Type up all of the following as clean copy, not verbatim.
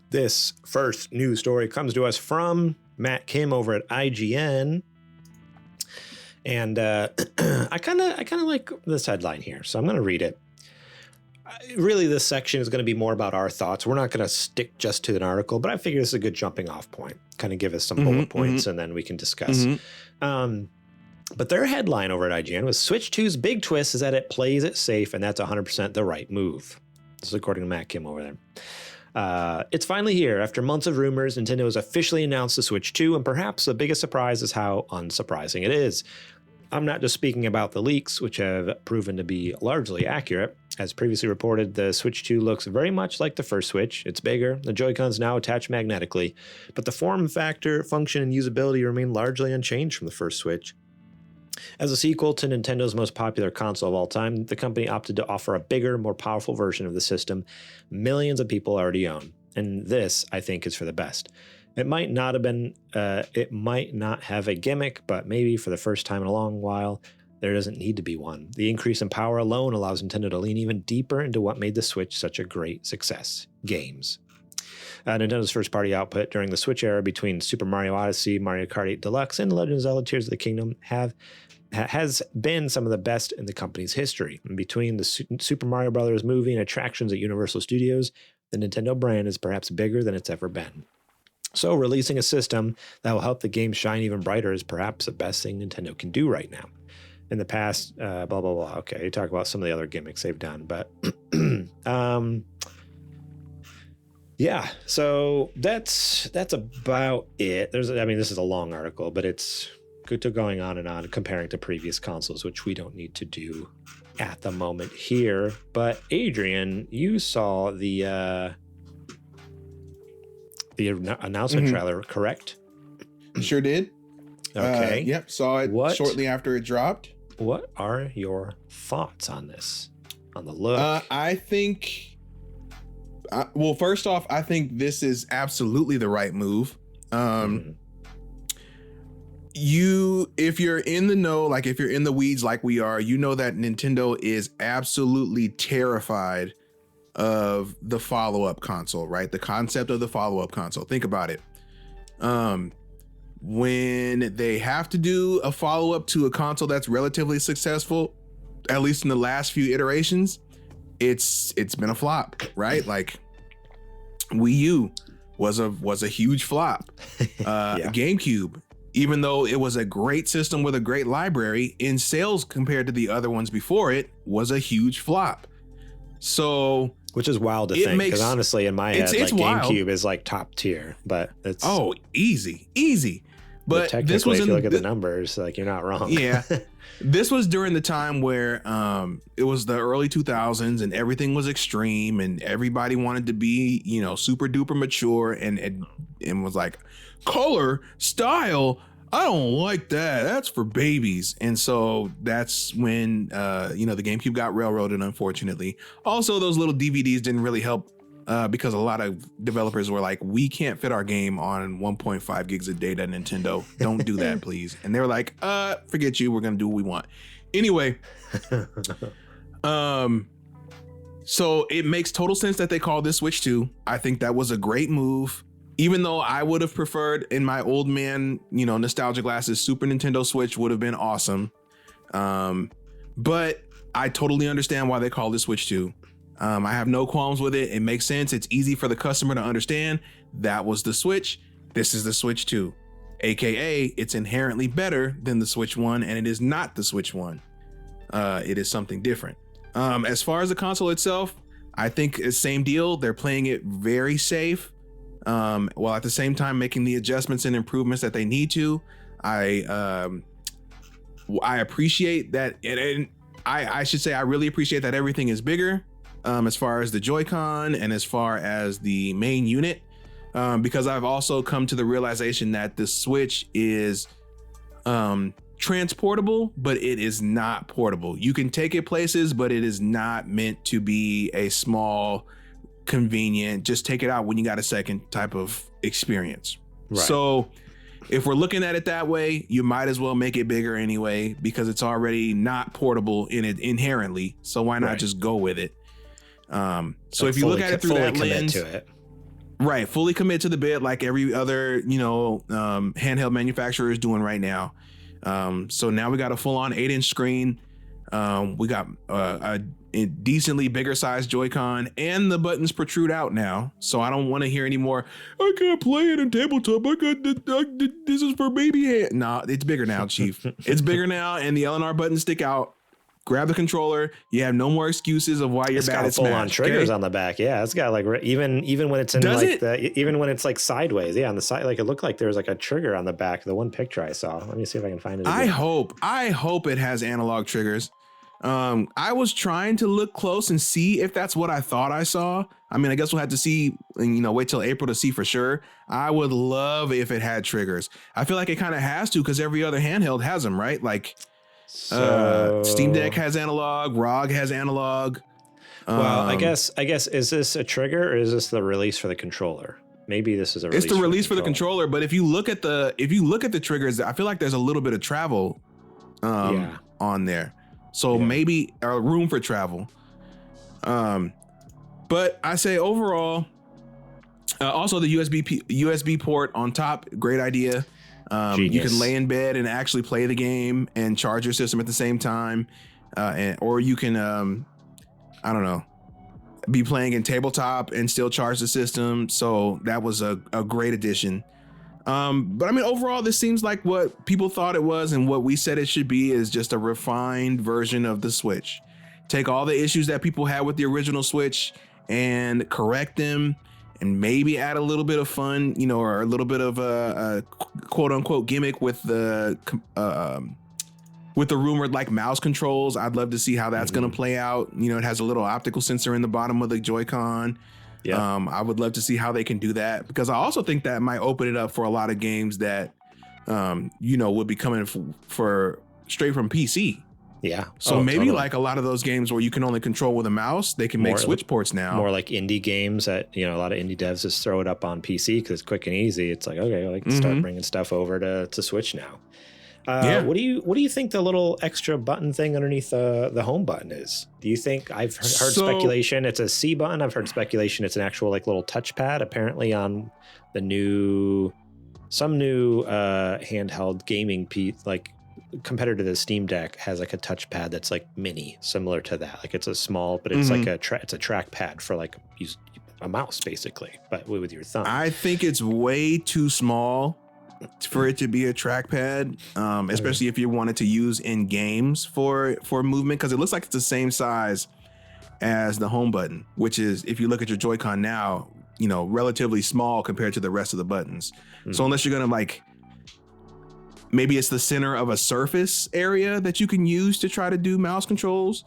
This first news story comes to us from Matt Kim over at IGN. And I kind of like this headline here, so I'm going to read it. Really, this section is going to be more about our thoughts. We're not going to stick just to an article, but I figure this is a good jumping off point. Kind of give us some bullet points, and then we can discuss. But their headline over at IGN was Switch 2's big twist is that it plays it safe, and that's 100% the right move. This is according to Matt Kim over there. It's finally here. After months of rumors, Nintendo has officially announced the Switch 2, and perhaps the biggest surprise is how unsurprising it is. I'm not just speaking about the leaks, which have proven to be largely accurate. As previously reported, the Switch 2 looks very much like the first Switch. It's bigger, the Joy-Cons now attach magnetically, but the form factor, function, and usability remain largely unchanged from the first Switch. As a sequel to Nintendo's most popular console of all time, the company opted to offer a bigger, more powerful version of the system millions of people already own. And this, I think, is for the best. It might not have a gimmick, but maybe for the first time in a long while, there doesn't need to be one. The increase in power alone allows Nintendo to lean even deeper into what made the Switch such a great success: games. Nintendo's first-party output during the Switch era between Super Mario Odyssey, Mario Kart 8 Deluxe, and Legend of Zelda Tears of the Kingdom has been some of the best in the company's history. And between the Super Mario Bros. Movie and attractions at Universal Studios, the Nintendo brand is perhaps bigger than it's ever been. So releasing a system that will help the game shine even brighter is perhaps the best thing Nintendo can do right now. In the past, blah, blah, blah. Okay, you talk about some of the other gimmicks they've done, but yeah, so that's about it. This is a long article, but it's good to going on and on comparing to previous consoles, which we don't need to do at the moment here. But Adrian, you saw the announcement trailer, correct? Sure did. Okay. Yep. Saw it shortly after it dropped. What are your thoughts on this? On the look? I think. Well, first off, I think this is absolutely the right move. If you're in the know, like if you're in the weeds like we are, you know that Nintendo is absolutely terrified of the follow-up console, right? The concept of the follow-up console. Think about it. When they have to do a follow-up to a console that's relatively successful, at least in the last few iterations, it's been a flop, right? Like Wii U was a huge flop. GameCube, even though it was a great system with a great library, in sales compared to the other ones before it, was a huge flop. So, which is wild to think, because honestly, in my head, like GameCube is like top tier, but it's easy. But this was if you look at the numbers, like you're not wrong. Yeah, this was during the time where it was the early 2000s and everything was extreme and everybody wanted to be, super duper mature and was like, color, style, I don't like that. That's for babies. And so that's when, the GameCube got railroaded, unfortunately. Also, those little DVDs didn't really help because a lot of developers were like, we can't fit our game on 1.5 gigs of data, Nintendo. Don't do that, please. And they were like, forget you. We're going to do what we want. Anyway, so it makes total sense that they call this Switch 2. I think that was a great move. Even though I would have preferred in my old man, nostalgia glasses, Super Nintendo Switch would have been awesome. But I totally understand why they call this Switch 2. I have no qualms with it. It makes sense. It's easy for the customer to understand. That was the Switch. This is the Switch 2. AKA, it's inherently better than the Switch 1, and it is not the Switch 1. It is something different. As far as the console itself, I think it's same deal. They're playing it very safe. While at the same time making the adjustments and improvements that they need to. I appreciate that, and I should say I really appreciate that everything is bigger as far as the Joy-Con and as far as the main unit, because I've also come to the realization that the Switch is transportable, but it is not portable. You can take it places, but it is not meant to be a small, convenient, just take it out when you got a second type of experience. Right. So if we're looking at it that way, you might as well make it bigger anyway, because it's already not portable in it inherently. So why not just go with it? So if you look at it through that lens, Right, fully commit to the bit like every other, handheld manufacturer is doing right now. So now we got a full-on 8-inch screen. We got a decently bigger size Joy-Con, and the buttons protrude out now. So I don't want to hear anymore. I can't play it in tabletop. This is for baby hand. Nah, it's bigger now, Chief. It's bigger now, and the LNR buttons stick out. Grab the controller. You have no more excuses of why you're bad at Smash. It's got full-on triggers on the back. Yeah, it's got like even when it's in even when it's like sideways. Yeah, on the side, like it looked like there was like a trigger on the back. The one picture I saw. Let me see if I can find it again. I hope it has analog triggers. I was trying to look close and see if that's what I thought I saw. I mean, I guess we'll have to see and wait till April to see for sure. I would love if it had triggers. I feel like it kind of has to because every other handheld has them, right? Like. Steam Deck has analog, ROG has analog. Well, I guess is this a trigger or is this the release for the controller? Maybe this is a release. It's the release for the controller, but if you look at the triggers, I feel like there's a little bit of travel on there. So maybe a room for travel. But I say overall, also the USB port on top, great idea. You can lay in bed and actually play the game and charge your system at the same time. Or you can, I don't know, be playing in tabletop and still charge the system. So that was a great addition. But I mean, overall, this seems like what people thought it was and what we said it should be is just a refined version of the Switch. Take all the issues that people had with the original Switch and correct them. And maybe add a little bit of fun, or a little bit of a quote unquote gimmick with the rumored like mouse controls. I'd love to see how that's going to play out. It has a little optical sensor in the bottom of the Joy-Con. Yeah. I would love to see how they can do that because I also think that might open it up for a lot of games that, would be coming for straight from PC. Yeah. So maybe totally. Like a lot of those games where you can only control with a mouse, they can make Switch ports now. More like indie games that, a lot of indie devs just throw it up on PC because it's quick and easy. It's like, okay, I can start bringing stuff over to Switch now. What do you think the little extra button thing underneath the home button is? Do you think I've heard speculation it's a C button? I've heard speculation it's an actual like little touchpad apparently on the new handheld gaming competitor to the Steam Deck has like a touchpad that's like mini, similar to that. Like it's a small, but it's like it's a trackpad for like use a mouse basically, but with your thumb. I think it's way too small for it to be a trackpad, especially if you wanted to use in games for movement, because it looks like it's the same size as the home button, which is, if you look at your Joy-Con now, relatively small compared to the rest of the buttons. So unless you're gonna like, maybe it's the center of a surface area that you can use to try to do mouse controls,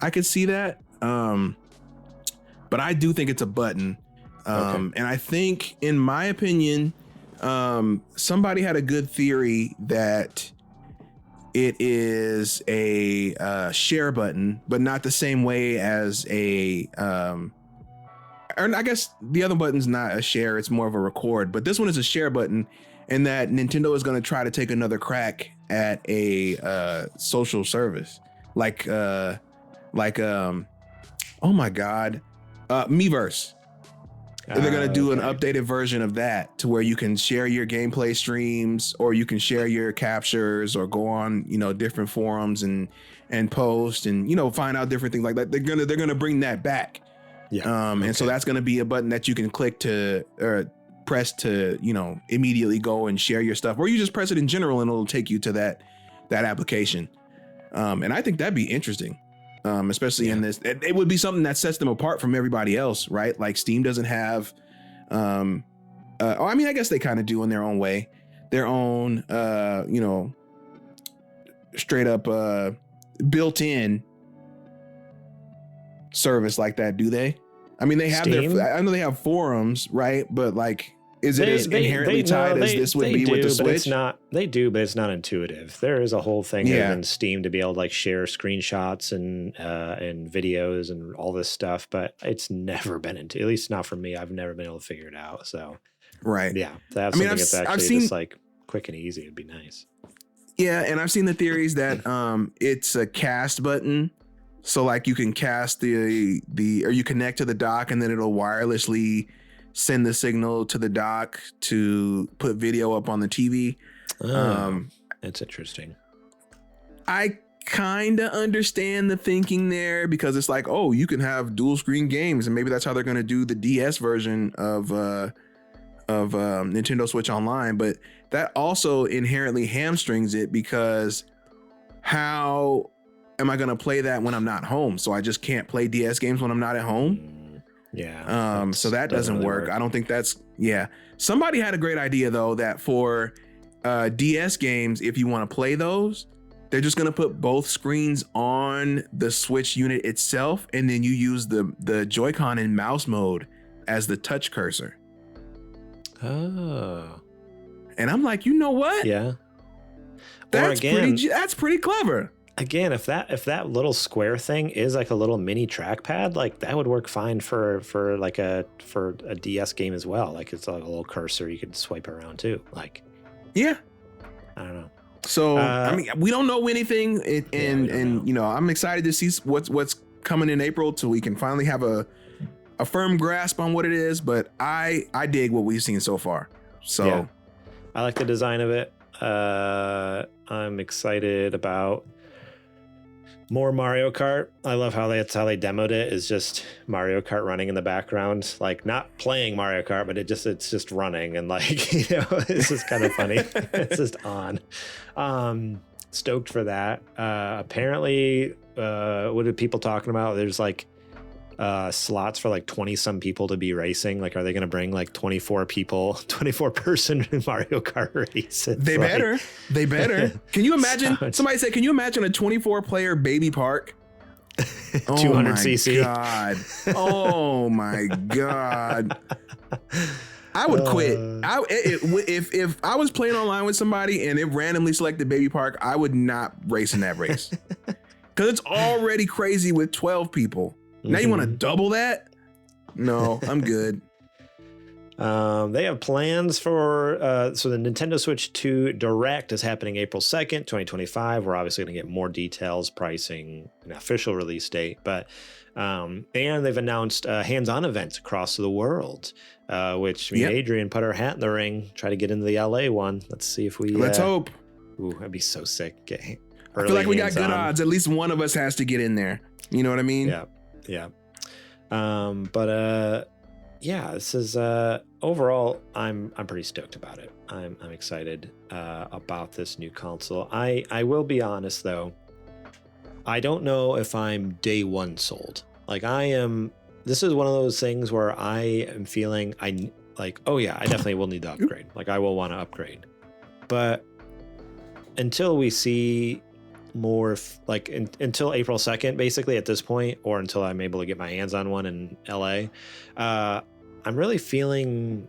I could see that. But I do think it's a button. And I think, in my opinion, somebody had a good theory that it is a share button, but not the same way as or I guess the other button's not a share, it's more of a record, but this one is a share button. And that Nintendo is going to try to take another crack at a social service, oh my God, Miiverse. They're going to do an updated version of that to where you can share your gameplay streams, or you can share your captures, or go on different forums and post and find out different things like that. They're gonna bring that back. Yeah. And so that's going to be a button that you can click to press to immediately go and share your stuff, or you just press it in general and it'll take you to that application. And I think that'd be interesting, especially in this. It would be something that sets them apart from everybody else, right? Like Steam doesn't have I mean, I guess they kind of do in their own way, their own straight up built-in service like that, do they? I mean, they have Steam? I know they have forums, right? But like, is it as inherently tied as this would be with the Switch? They do, but it's not intuitive. There is a whole thing in Steam to be able to like share screenshots and videos and all this stuff, but it's never been at least not for me. I've never been able to figure it out. So, right, yeah, to have something that's actually just like quick and easy would be nice. Yeah, and I've seen the theories that it's a cast button. So like you can cast or you connect to the dock and then it'll wirelessly send the signal to the dock to put video up on the TV. That's interesting. I kind of understand the thinking there because it's like, oh, you can have dual screen games, and maybe that's how they're going to do the DS version of Nintendo Switch Online. But that also inherently hamstrings it, because how am I going to play that when I'm not home? So I just can't play DS games when I'm not at home. Yeah. So that doesn't really work. I don't think that's, Somebody had a great idea though, that for DS games, if you want to play those, they're just going to put both screens on the Switch unit itself, and then you use the Joy-Con in mouse mode as the touch cursor. Oh. And I'm like, you know what? Yeah. That's pretty clever. Again, if that little square thing is like a little mini trackpad, like that would work fine for a DS game as well. Like it's like a little cursor you could swipe around too. Like, yeah. I don't know. So I mean, we don't know anything, and you know, I'm excited to see what's coming in April, till we can finally have a firm grasp on what it is. But I dig what we've seen so far. So yeah. I like the design of it. I'm excited about more Mario Kart. I love that's how they demoed it, is just Mario Kart running in the background, like not playing Mario Kart, but it's just running, and like, you know, it's just kind of funny. It's just on. Stoked for that. Apparently, what are people talking about? There's like slots for like 20 some people to be racing. Like, are they going to bring like 24 person Mario Kart race? They better. Can you imagine? Somebody said, can you imagine a 24 player baby park? 200 cc. God. Oh my God. I would quit. If I was playing online with somebody and it randomly selected baby park, I would not race in that race, because it's already crazy with 12 people. Now you want to double that? No, I'm good. They have plans for so the Nintendo Switch 2 Direct is happening April 2nd, 2025. We're obviously going to get more details, pricing, an official release date, but and they've announced hands-on events across the world, which me and Adrian put our hat in the ring, try to get into the LA one. Let's see if we let's hope. Ooh, that'd be so sick. I feel like we got good odds. At least one of us has to get in there. You know what I mean? Yeah. Yeah, this is overall, I'm pretty stoked about it. I'm excited about this new console. I will be honest though, I don't know if I'm day one sold. Like, this is one of those things where I am feeling oh yeah, I definitely will need to upgrade. Like, I will want to upgrade, but until we see more, until April 2nd, basically at this point, or until I'm able to get my hands on one in LA, I'm really feeling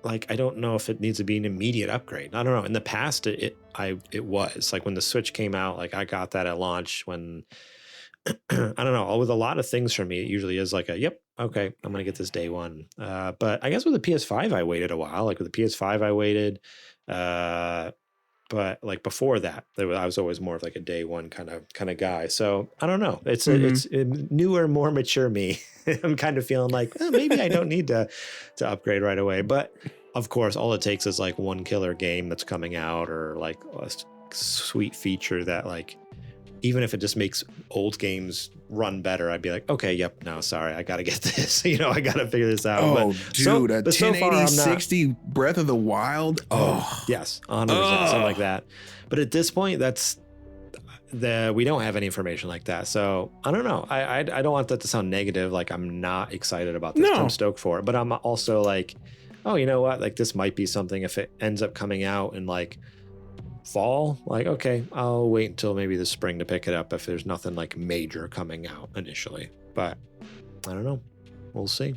like I don't know if it needs to be an immediate upgrade. I don't know. In the past, it was like when the Switch came out, like I got that at launch. When I don't know, with a lot of things for me, it usually is like yep, okay, I'm gonna get this day one. But I guess with the PS5, I waited a while. Like with the PS5, I waited. But like before that, I was always more of like a day one kind of guy. So I don't know. It's a newer, more mature me. I'm kind of feeling like, well, maybe I don't need to upgrade right away. But of course, all it takes is like one killer game that's coming out, or like a sweet feature that, like, even if it just makes old games run better, I'd be like, okay, yep, no, sorry, I got to get this. You know, I got to figure this out. Oh, dude, a 1080 60 Breath of the Wild. Oh, yes, 100%, something like that. But at this point, we don't have any information like that. So I don't know. I don't want that to sound negative. Like, I'm not excited about this. No. I'm stoked for it. But I'm also like, oh, you know what? Like, this might be something, if it ends up coming out in like fall, like, okay, I'll wait until maybe the spring to pick it up if there's nothing like major coming out initially. But I don't know. We'll see.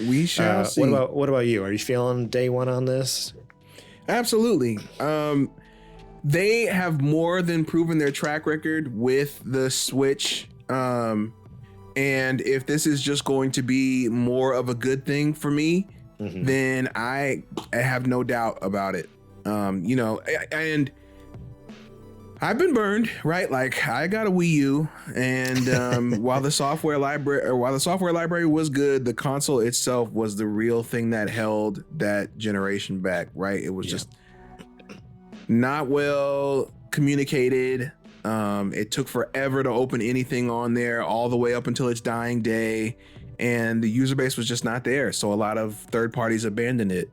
We shall see. What about you? Are you feeling day one on this? Absolutely. They have more than proven their track record with the Switch. And if this is just going to be more of a good thing for me, then I have no doubt about it. You know, and I've been burned, right? Like I got a Wii U, and while the software library was good, the console itself was the real thing that held that generation back, right? It was just not well communicated. It took forever to open anything on there, all the way up until its dying day, and the user base was just not there. So a lot of third parties abandoned it.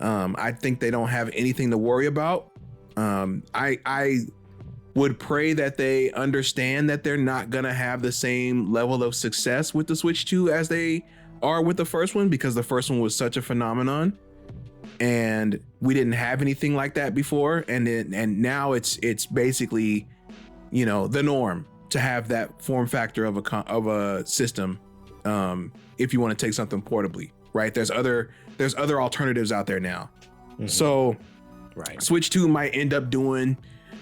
I think they don't have anything to worry about. I would pray that they understand that they're not gonna have the same level of success with the Switch 2 as they are with the first one, because the first one was such a phenomenon, and we didn't have anything like that before, and now it's basically, you know, the norm to have that form factor of a system. If you want to take something portably, right? There's other alternatives out there now. Mm-hmm. So right. Switch 2 might end up doing,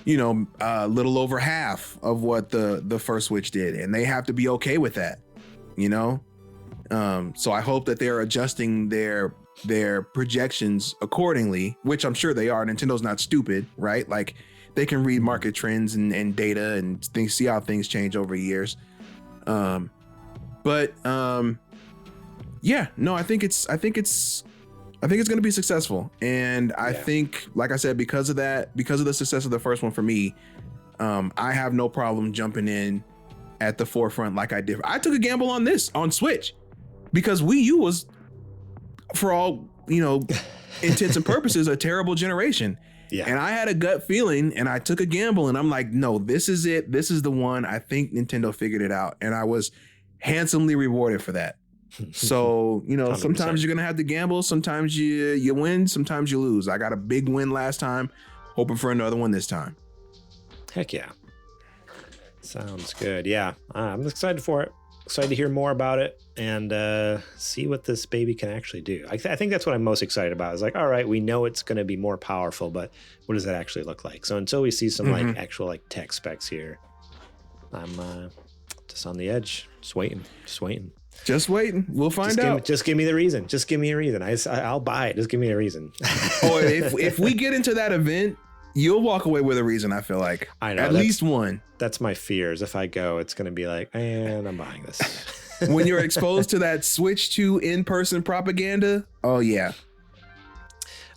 you know, a little over half of what the first Switch did, and they have to be okay with that, you know? So I hope that they're adjusting their projections accordingly, which I'm sure they are. Nintendo's not stupid, right? Like they can read market trends and data and things, see how things change over years. Yeah, no, I think it's going to be successful. And I think, like I said, because of the success of the first one for me, I have no problem jumping in at the forefront like I did. I took a gamble on this on Switch because Wii U was, for all, you know, intents and purposes, a terrible generation. Yeah. And I had a gut feeling and I took a gamble and I'm like, no, this is it. This is the one. I think Nintendo figured it out. And I was handsomely rewarded for that. So, you know, 100%. Sometimes you're going to have to gamble. Sometimes you win. Sometimes you lose. I got a big win last time. Hoping for another one this time. Heck yeah. Sounds good. Yeah. I'm excited for it. Excited to hear more about it and see what this baby can actually do. I think that's what I'm most excited about. Is like, all right, we know it's going to be more powerful, but what does that actually look like? So until we see some like actual like tech specs here, I'm just on the edge, just waiting. Just waiting. We'll find out. Just give me the reason. Just give me a reason. I'll buy it. Just give me a reason. Oh, if we get into that event, you'll walk away with a reason. I feel like I know at least one. That's my fears. If I go, it's going to be like, and I'm buying this. When you're exposed to that Switch 2 in-person propaganda. Oh yeah.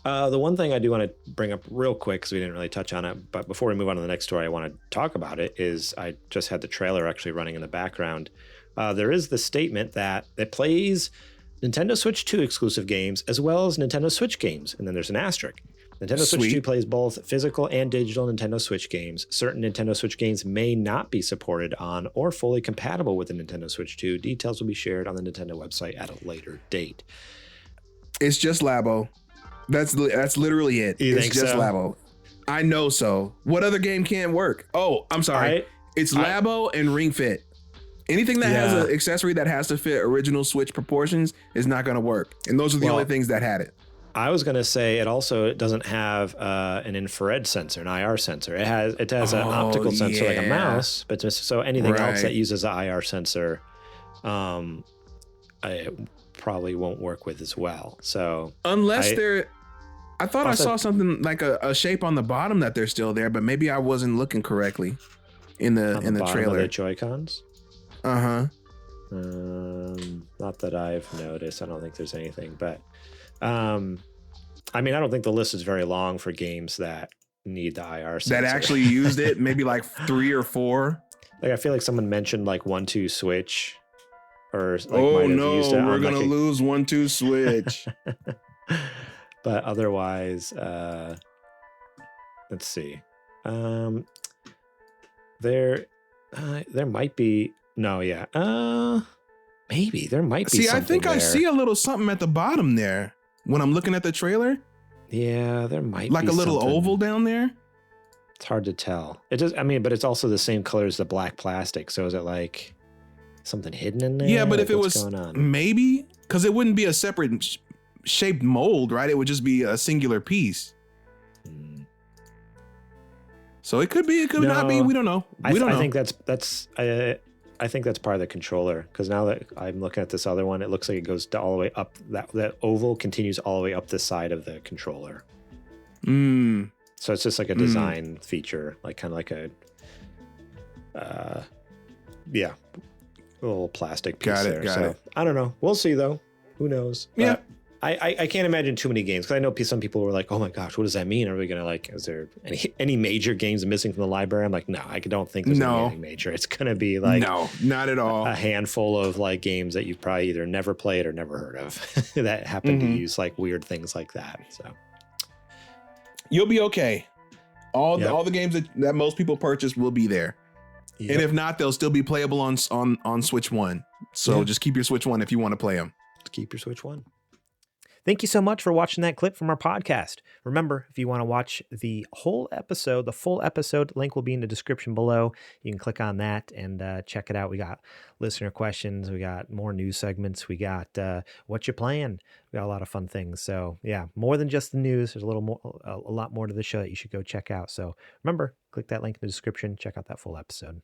The one thing I do want to bring up real quick, because we didn't really touch on it, but before we move on to the next story, I want to talk about it. Is I just had the trailer actually running in the background. There is the statement that it plays Nintendo Switch 2 exclusive games as well as Nintendo Switch games. And then there's an asterisk. Nintendo Switch 2 plays both physical and digital Nintendo Switch games. Certain Nintendo Switch games may not be supported on or fully compatible with the Nintendo Switch 2. Details will be shared on the Nintendo website at a later date. It's just Labo. That's literally it. It's just so? Labo. I know so. What other game can't work? Oh, I'm sorry. It's Labo and Ring Fit. Anything that has an accessory that has to fit original Switch proportions is not going to work. And those are the only things that had it. I was going to say it doesn't have an infrared sensor, an IR sensor. It has an optical sensor like a mouse, but so anything else that uses an IR sensor, it probably won't work with as well. So unless I thought I saw something like a shape on the bottom that they're still there, but maybe I wasn't looking correctly in the trailer. Of the Joy-Cons. Uh-huh. Not that I've noticed. I don't think there's anything, but I mean, I don't think the list is very long for games that need the IR sensor. That actually used it, maybe like 3 or 4. Like I feel like someone mentioned like 1-2 Switch, or like oh no, we're gonna lose 1-2 Switch. But otherwise, let's see. There might be. No, yeah. Maybe there might be. See, I think I see a little something at the bottom there when I'm looking at the trailer. Yeah, there might be like a little oval down there. It's hard to tell. It does. I mean, but it's also the same color as the black plastic. So is it like something hidden in there? Yeah, but if it was maybe, because it wouldn't be a separate shaped mold, right? It would just be a singular piece. So it could be, it could not be. We don't know. I think I think that's part of the controller, because now that I'm looking at this other one, it looks like it goes all the way up. That oval continues all the way up the side of the controller. So it's just like a design feature, like kind of like a, yeah, a little plastic piece there. Got it. I don't know. We'll see though. Who knows? Yeah. But I can't imagine too many games, because I know some people were like, oh my gosh, what does that mean? Are we going to like, is there any major games missing from the library? I'm like, no, I don't think there's gonna be anything major. It's going to be like, no, not at all. A handful of like games that you've probably either never played or never heard of that happen to use like weird things like that. So you'll be okay. All the games that most people purchase will be there. Yep. And if not, they'll still be playable on Switch One. So just keep your Switch One if you want to play them. Keep your Switch One. Thank you so much for watching that clip from our podcast. Remember, if you want to watch the whole episode, the full episode, link will be in the description below. You can click on that and check it out. We got listener questions. We got more news segments. We got what you playing. We got a lot of fun things. So yeah, more than just the news. There's a lot more to the show that you should go check out. So remember, click that link in the description. Check out that full episode.